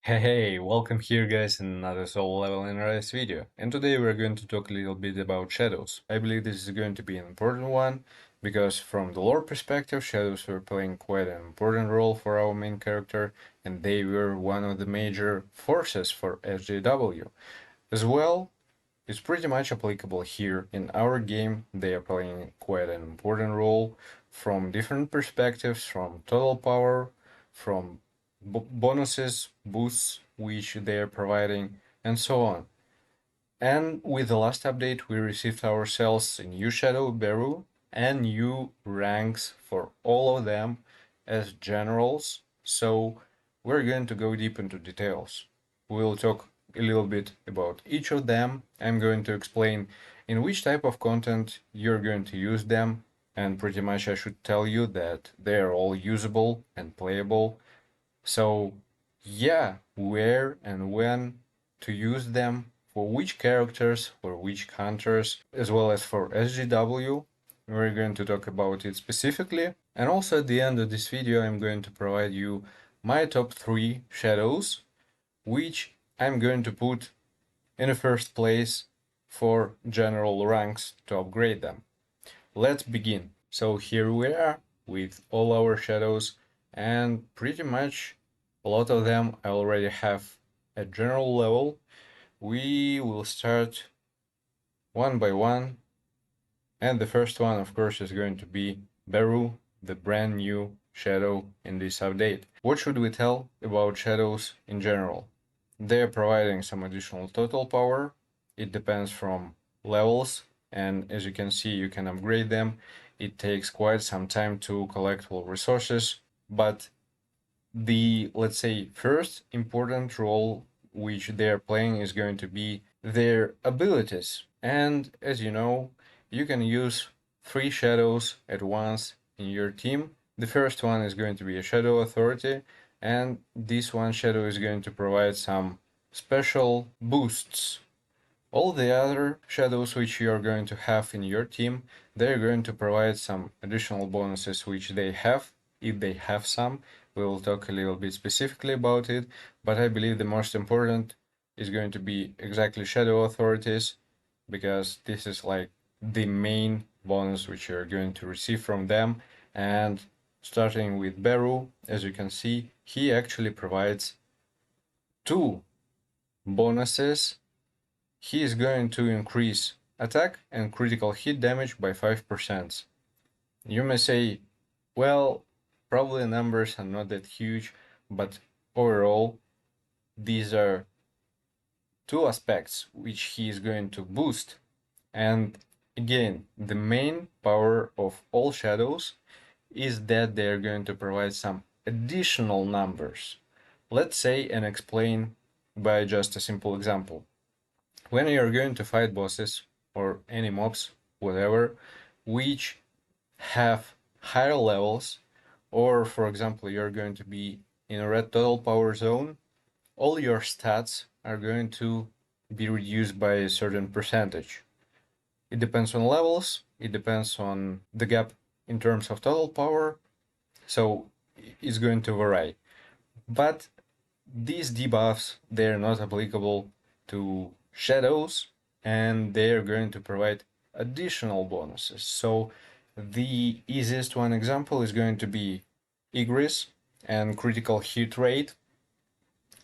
Hey, welcome here guys in another solo level in Rise video. And today we're going to talk a little bit about shadows. I believe this is going to be an important one, because from the lore perspective, shadows were playing quite an important role for our main character, and they were one of the major forces for SJW. As well, it's pretty much applicable here in our game. They are playing quite an important role from different perspectives, from total power, from bonuses, boosts which they are providing, and so on. And with the last update, we received ourselves a new Shadow Beru and new ranks for all of them as generals. So we're going to go deep into details. We'll talk a little bit about each of them. I'm going to explain in which type of content you're going to use them. And pretty much I should tell you that they're all usable and playable. So yeah, where and when to use them, for which characters, for which hunters, as well as for SGW. We're going to talk about it specifically. And also at the end of this video, I'm going to provide you my top 3 shadows, which I'm going to put in the first place for general ranks to upgrade them. Let's begin. So here we are with all our shadows, and pretty much a lot of them I already have at general level. We will start one by one, and the first one of course is going to be Beru, the brand new shadow in this update. What should we tell about shadows in general? They're providing some additional total power. It depends from levels, and as you can see, you can upgrade them. It takes quite some time to collect all resources, but the, let's say, first important role which they're playing is going to be their abilities. And as you know, you can use 3 shadows at once in your team. The first one is going to be a Shadow Authority, and this one shadow is going to provide some special boosts. All the other shadows which you are going to have in your team, they're going to provide some additional bonuses which they have, if they have some. We will talk a little bit specifically about it, but I believe the most important is going to be exactly Shadow Authorities, because this is like the main bonus which you're going to receive from them. And starting with Beru, as you can see, he actually provides 2 bonuses. He is going to increase attack and critical hit damage by 5%. You may say, well, probably numbers are not that huge, but overall, these are 2 aspects which he is going to boost. And again, the main power of all shadows is that they are going to provide some additional numbers. Let's say and explain by just a simple example. When you're going to fight bosses or any mobs, whatever, which have higher levels, or for example, you're going to be in a red total power zone, all your stats are going to be reduced by a certain percentage. It depends on levels, it depends on the gap in terms of total power, so it's going to vary. But these debuffs, they're not applicable to shadows, and they're going to provide additional bonuses. So the easiest one example is going to be Igris and critical hit rate.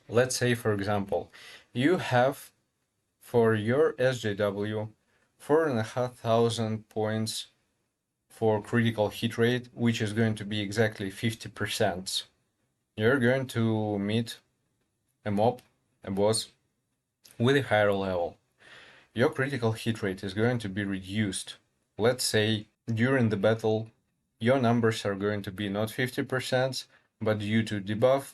Let's say, for example, you have for your SJW 4,500 points for critical hit rate, which is going to be exactly 50%. You're going to meet a mob, a boss, with a higher level. Your critical hit rate is going to be reduced. Let's say during the battle, your numbers are going to be not 50%, but due to debuff,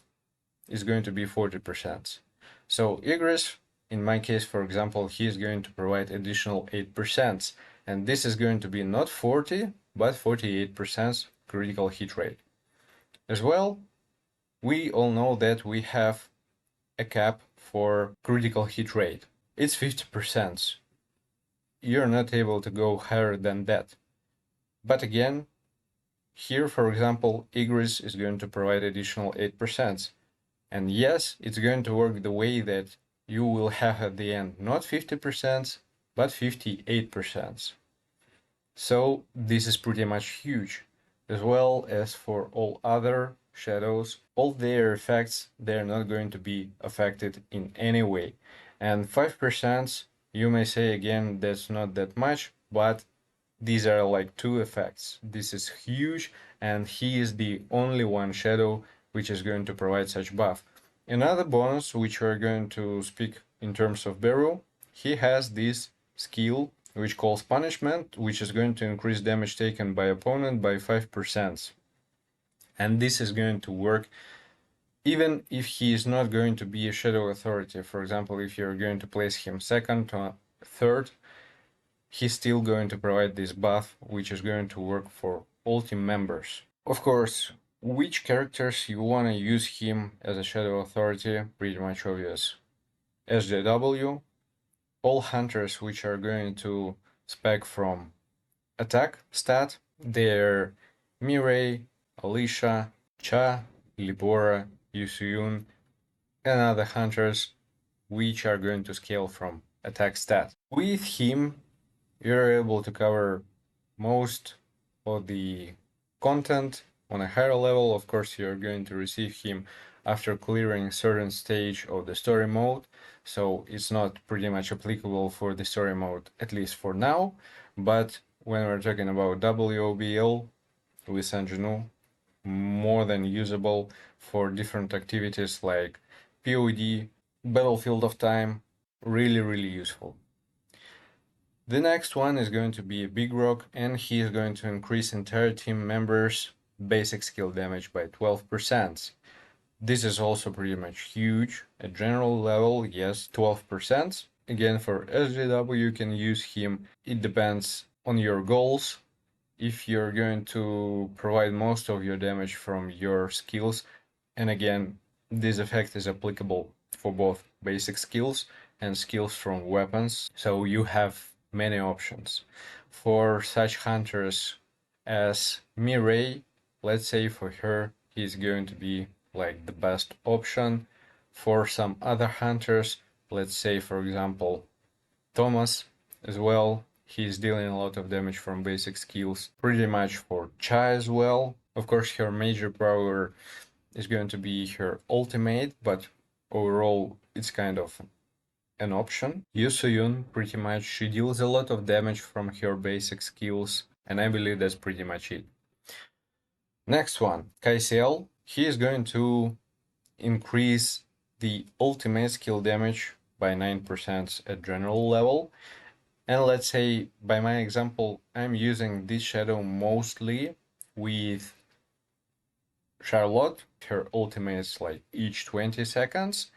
is going to be 40%. So Igris, in my case, for example, he is going to provide additional 8%, and this is going to be not 40, but 48% critical hit rate. As well, we all know that we have a cap for critical hit rate. It's 50%. You're not able to go higher than that. But again, here, for example, Igris is going to provide additional 8%. And yes, it's going to work the way that you will have at the end not 50%, but 58%. So this is pretty much huge. As well as for all other shadows, all their effects, they're not going to be affected in any way. And 5%, you may say again, that's not that much, but these are like two effects. This is huge, and he is the only one shadow which is going to provide such buff. Another bonus, which we're going to speak in terms of Beru, he has this skill which calls punishment, which is going to increase damage taken by opponent by 5%. And this is going to work even if he is not going to be a shadow authority. For example, if you're going to place him second or third, he's still going to provide this buff, which is going to work for all team members. Of course, which characters you want to use him as a shadow authority, pretty much obvious. SJW, all hunters which are going to spec from attack stat, they're Mirai, Alicia, Cha, Libora, Yusuyun, and other hunters which are going to scale from attack stat. With him, you're able to cover most of the content on a higher level. Of course, you're going to receive him after clearing a certain stage of the story mode, so it's not pretty much applicable for the story mode, at least for now. But when we're talking about WOBL with Sanjinu, more than usable for different activities like POD, Battlefield of Time, really useful. The next one is going to be a Big Rock, and he is going to increase entire team members' basic skill damage by 12%. This is also pretty much huge. At general level, yes, 12%. Again, for SJW, you can use him. It depends on your goals. If you're going to provide most of your damage from your skills, and again, this effect is applicable for both basic skills and skills from weapons, so you have many options. For such hunters as Mirai, let's say for her, he's going to be like the best option. For some other hunters, let's say for example, Thomas as well, he's dealing a lot of damage from basic skills. Pretty much for Cha as well. Of course, her major power is going to be her ultimate, but overall it's kind of an option. Yusuyun, pretty much, she deals a lot of damage from her basic skills, and I believe that's pretty much it. Next one, Kaisiel. He is going to increase the ultimate skill damage by 9% at general level. And let's say, by my example, I'm using this shadow mostly with Charlotte. Her ultimate is like each 20 seconds.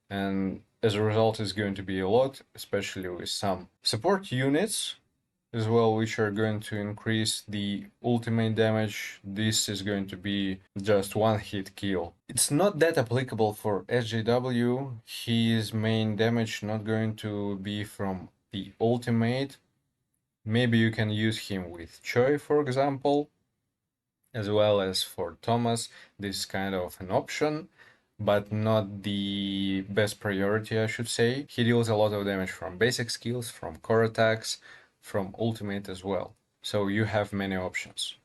And as a result, it's going to be a lot, especially with some support units as well, which are going to increase the ultimate damage. This is going to be just one hit kill. It's not that applicable for SJW. His main damage not going to be from the ultimate. Maybe you can use him with Choi, for example, as well as for Thomas. This is kind of an option, but not the best priority, I should say. He deals a lot of damage from basic skills, from core attacks, from ultimate as well. So you have many options.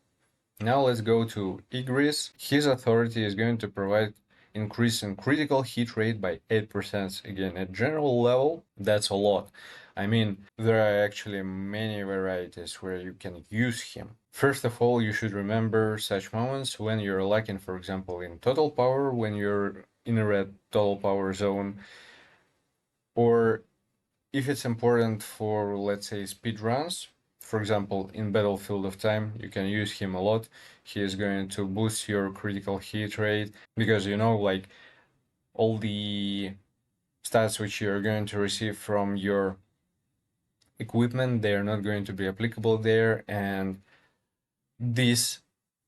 Now let's go to Igris. His authority is going to provide increase in critical hit rate by 8%. Again, at general level, that's a lot. I mean, there are actually many varieties where you can use him. First of all, you should remember such moments when you're lacking, for example, in total power, when you're in a red total power zone, or if it's important for, let's say, speed runs. For example, in Battlefield of Time, you can use him a lot. He is going to boost your critical hit rate because, you know, like all the stats which you're going to receive from your equipment, they are not going to be applicable there, and this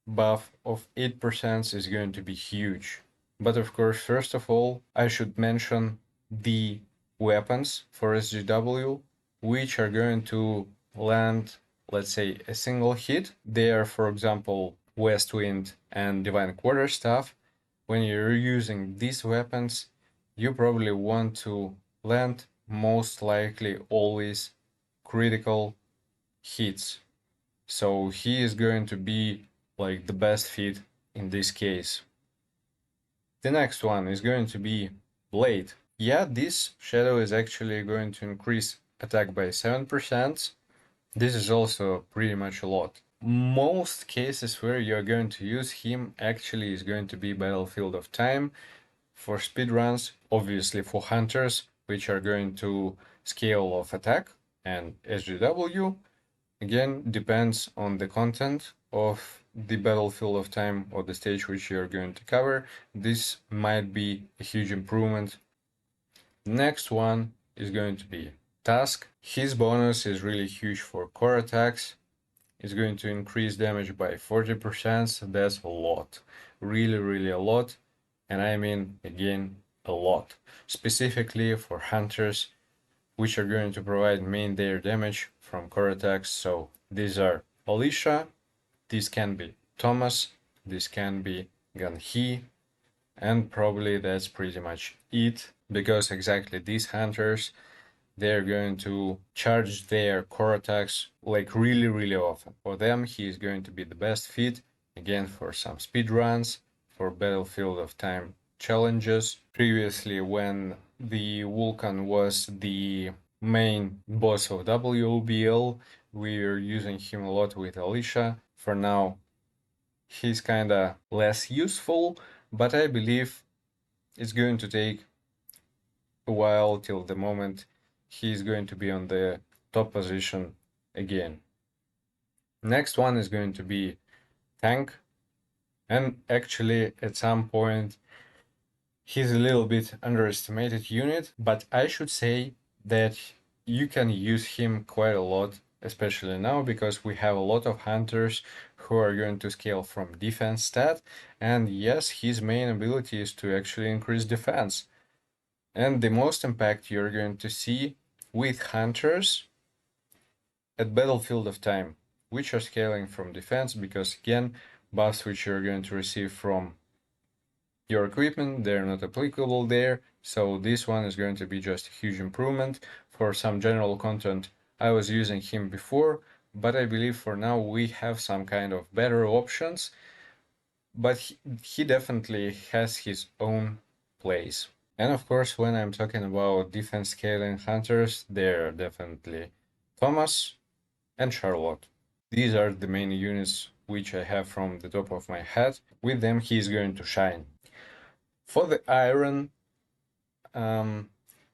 buff of 8% is going to be huge. But of course, first of all, I should mention the weapons for SGW, which are going to land, let's say, a single hit. They are, for example, West Wind and Divine Quarterstaff. when you're using these weapons, you probably want to land most likely always critical hits. So he is going to be like the best fit in this case. The next one is going to be Blade. Yeah, this shadow is actually going to increase attack by 7%. This is also pretty much a lot. Most cases where you're going to use him actually is going to be Battlefield of Time for speedruns, obviously for hunters, which are going to scale of attack, and SGW. Again, depends on the content of the Battlefield of Time or the stage which you're going to cover. This might be a huge improvement. Next one is going to be Task. His bonus is really huge for core attacks. It's going to increase damage by 40%, so that's a lot. Really, really a lot. And I mean, again, a lot. Specifically for hunters, which are going to provide main their damage from core attacks. So these are Alicia, this can be Thomas, this can be Ganhi, and probably that's pretty much it, because exactly these hunters, they're going to charge their core attacks like really, really often. For them, he is going to be the best fit, again, for some speed runs, for Battlefield of Time challenges. Previously, when the Vulcan was the main boss of WOBL, we were using him a lot with Alicia. For now, he's kinda less useful, but I believe it's going to take a while till the moment he's going to be on the top position again. Next one is going to be Tank, and actually at some point he's a little bit underestimated unit, but I should say that you can use him quite a lot, especially now because we have a lot of hunters who are going to scale from defense stat, and yes, his main ability is to actually increase defense. And the most impact you're going to see with hunters at Battlefield of Time, which are scaling from defense, because again, buffs which you're going to receive from your equipment, they're not applicable there. So this one is going to be just a huge improvement. For some general content, I was using him before, but I believe for now we have some kind of better options. But he definitely has his own place. And of course, when I'm talking about defense scaling hunters, they're definitely Thomas and Charlotte. These are the main units which I have from the top of my head. With them, he's going to shine. For the Iron,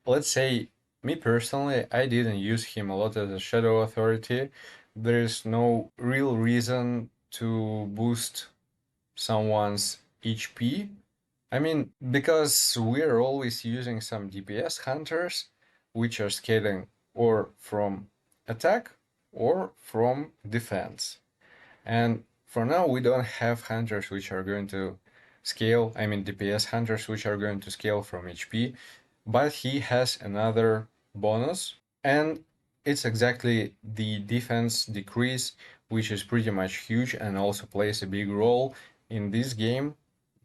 let's say, me personally, I didn't use him a lot as a Shadow Authority. There's no real reason to boost someone's HP. I mean, because we're always using some DPS hunters, which are scaling or from attack or from defense. And for now, we don't have hunters which are going to scale, I mean DPS hunters which are going to scale from HP, but he has another bonus, and it's exactly the defense decrease, which is pretty much huge and also plays a big role in this game.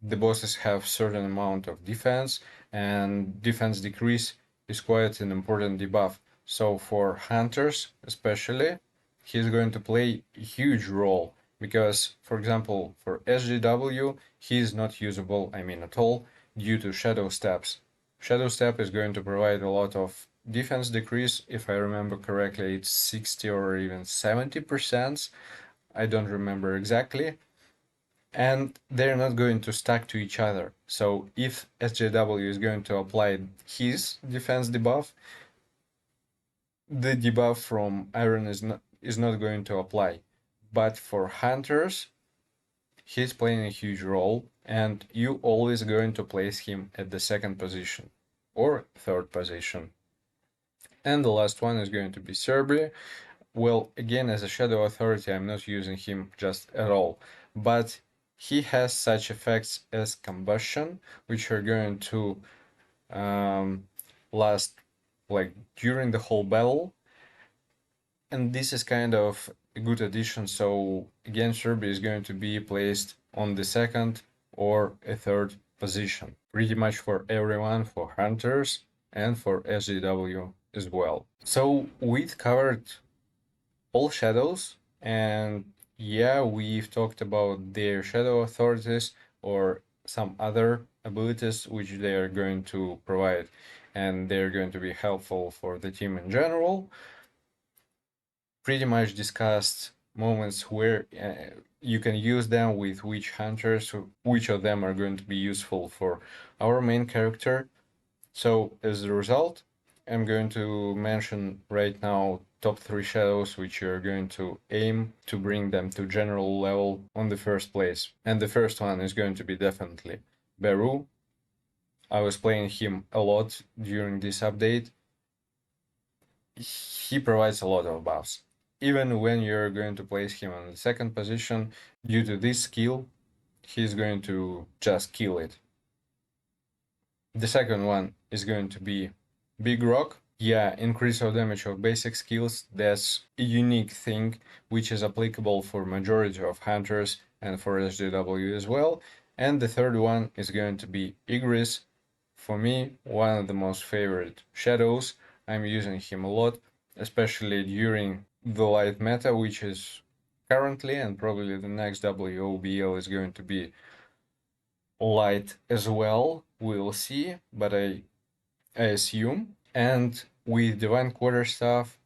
The bosses have certain amount of defense, and defense decrease is quite an important debuff. So for hunters especially, he's going to play a huge role because, for example, for SGW, he is not usable, I mean at all, due to Shadow Steps. Shadow Step is going to provide a lot of defense decrease. If I remember correctly, it's 60 or even 70%. I don't remember exactly. And they're not going to stack to each other. So if SJW is going to apply his defense debuff, the debuff from Iron is not going to apply. But for hunters, he's playing a huge role, and you always going to place him at the second position or third position. And the last one is going to be Serbia. Well, again, as a Shadow Authority, I'm not using him just at all, but he has such effects as Combustion, which are going to last like during the whole battle, and this is kind of a good addition. So again, Serbia is going to be placed on the second or a third position, pretty much for everyone, for hunters and for SJW as well. So we've covered all shadows, and yeah, we've talked about their shadow authorities or some other abilities which they are going to provide, and they're going to be helpful for the team in general. Pretty much discussed moments where you can use them with which hunters, which of them are going to be useful for our main character. So as a result, I'm going to mention right now top 3 shadows which you're going to aim to bring them to general level on the first place. And the first one is going to be definitely Beru. I was playing him a lot during this update. He provides a lot of buffs. Even when you're going to place him on the second position, due to this skill, he's going to just kill it. The second one is going to be Big Rock. Yeah, increase of damage of basic skills, that's a unique thing which is applicable for majority of hunters and for SJW as well. And the third one is going to be Igris. For me, one of the most favorite shadows. I'm using him a lot, especially during the light meta, which is currently and probably the next WOBL is going to be light as well. We'll see, but I assume. And with Divine Quarterstaff,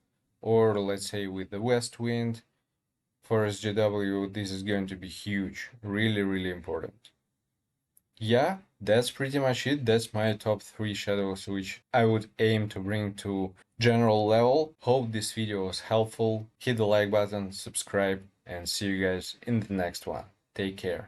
or let's say with the West Wind, for SJW, this is going to be huge. Really, really important. Yeah, that's pretty much it. That's my top 3 shadows, which I would aim to bring to general level. Hope this video was helpful. Hit the like button, subscribe, and see you guys in the next one. Take care.